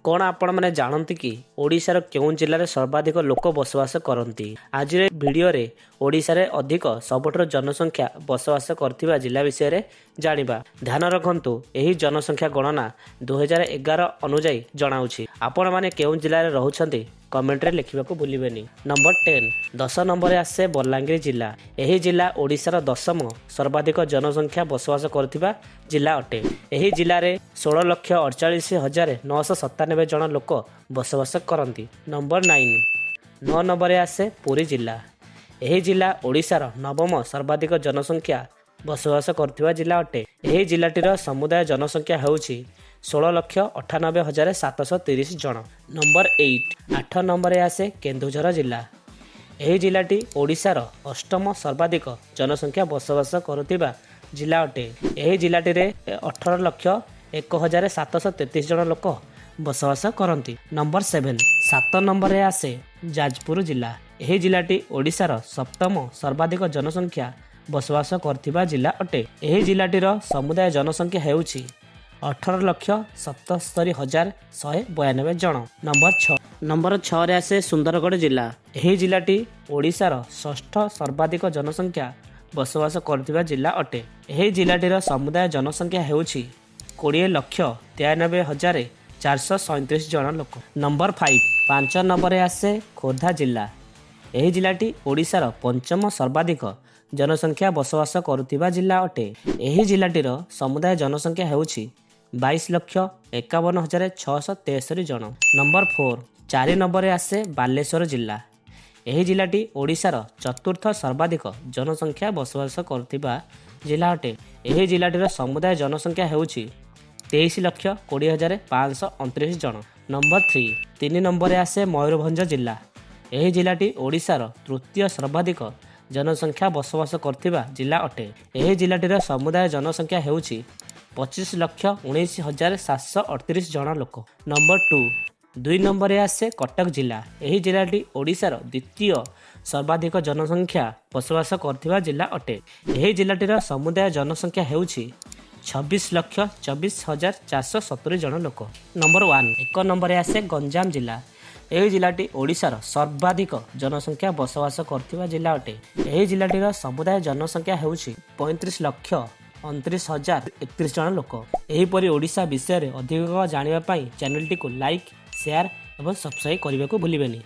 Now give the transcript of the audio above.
कौन आपण मैंने जानती कि ओडिशार केउं जिले सर्वाधिक लोक बसवास करती। आज भिडियो रे ओडिशा रे अधिक सबुठार जनसंख्या बसवास करथिबा जिला विषय रे जानिबा। ध्यान रखंतु एही जनसंख्या गणना 2011 अनुଯାयी जणाउछि। आपण माने केउं जिले रे रहुछंती कमेंट रे लिखिबाकू भूलिबेनी। नंबर 10 10 नंबर आसे बलांगीर जिला। एही जिला ओडिशार 10म सर्वाधिक जनसंख्या बसवास करथिबा जिला अटे। एही जिला रे 16,48,997 जन लोक बसवास करती। नंबर 9 नंबर आसे पुरी जिला। एही जिला ओडिशार 9म सर्वाधिक जनसंख्या बसवास करथिबा जिला अटे। एही जिलाटीर समुदाय जनसंख्या हेउछि 16,98,730 जन। नंबर 8 नंबर आसे केन्दुझर जिला। एही जिलाटी ओडिशार 8म सर्वाधिक जनसंख्या बसवास करुथिबा जिला अटे। एही जिलाटी रे 18,01,733 जन लोक बसवास करती। नंबर 7 नंबर आसे जाजपुर जिला। एही जिलाटी ओडिशार 7म सर्वाधिक जनसंख्या बसवास करथिबा जिला अटे। एही जिलाटीर समुदाय जनसंख्या हेउछि 18,77,192 जन। नंबर 6 रे आसे सुंदरगढ़ जिला। एही जिलाटी ओडिशार 6ठ सर्वाधिक जनसंख्या बसवास करथिबा जिला अटे। एही जिलाटीर समुदाय जनसंख्या हेउछि 20,93,437 जन लोक। नंबर 5 नंबर आसे खोर्धा जिला। एही जिलाटी ओडिशार 5म सर्वाधिक जनसंख्या बसवास करुथिबा जिला अटे। एही जिलाटीर समुदाय जनसंख्या हेउछि 22,51,663 जन। नंबर 4 नंबर आसे बालेश्वर जिला। एही जिलाटी ओडिशार 4थ सर्वाधिक जनसंख्या बसवास करुथिबा जिला अटे। एही जिलाटीर समुदाय जनसंख्या हेउछि 23,20,529 जन। नंबर 3 नंबर आसे मयूरभंज जिला। एही जिलाटी ओडिशार 3य सर्वाधिक जनसंख्या बसवास करथिबा जिला अटे। एही जिलाटीर समुदाय जनसंख्या हेउछि 25,19,738 जन लोक। नंबर 2 नंबर आसे कटक जिला। एही जिलाटी ओडिशार 2य सर्वाधिक जनसंख्या बसवास करथिबा जिला अटे। एही जिलाटीर समुदाय जनसंख्या हेउछि 26,24,470 जन लोक। नंबर 1 नंबर आसे गंजाम जिला। एही जिलाटी ओडिशार सर्वाधिक जनसंख्या बसवास करथिबा जिला अटे। एही जिलाटीर समुदाय जनसंख्या हेउछि 35,29,031 जन लोक। एहीपरि ओडिशा विषय रे अधिक जानिबा पई चैनल टी को लाइक शेयर एवं सब्सक्राइब करने को भूलिबेनी।